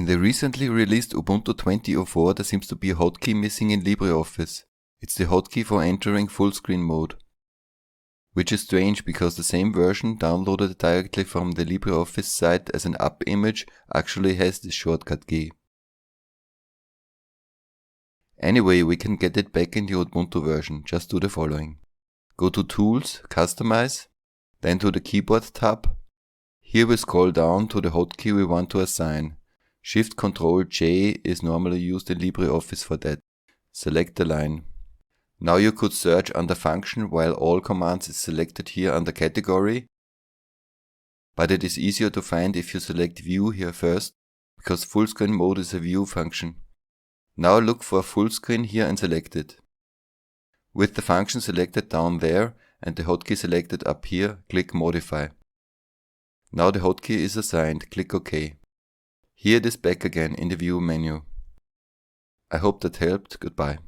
In the recently released Ubuntu 20.04 there seems to be a hotkey missing in LibreOffice. It's the hotkey for entering full screen mode. Which is strange because the same version downloaded directly from the LibreOffice site as an up image actually has this shortcut key. Anyway, we can get it back in the Ubuntu version, just do the following. Go to Tools, Customize, then to the Keyboard tab. Here we scroll down to the hotkey we want to assign. Shift-Ctrl-J is normally used in LibreOffice for that. Select the line. Now you could search under Function while All Commands is selected here under Category. But it is easier to find if you select View here first, because Full Screen Mode is a view function. Now look for Full Screen here and select it. With the function selected down there and the hotkey selected up here, click Modify. Now the hotkey is assigned, click OK. Here it is back again in the View menu. I hope that helped. Goodbye.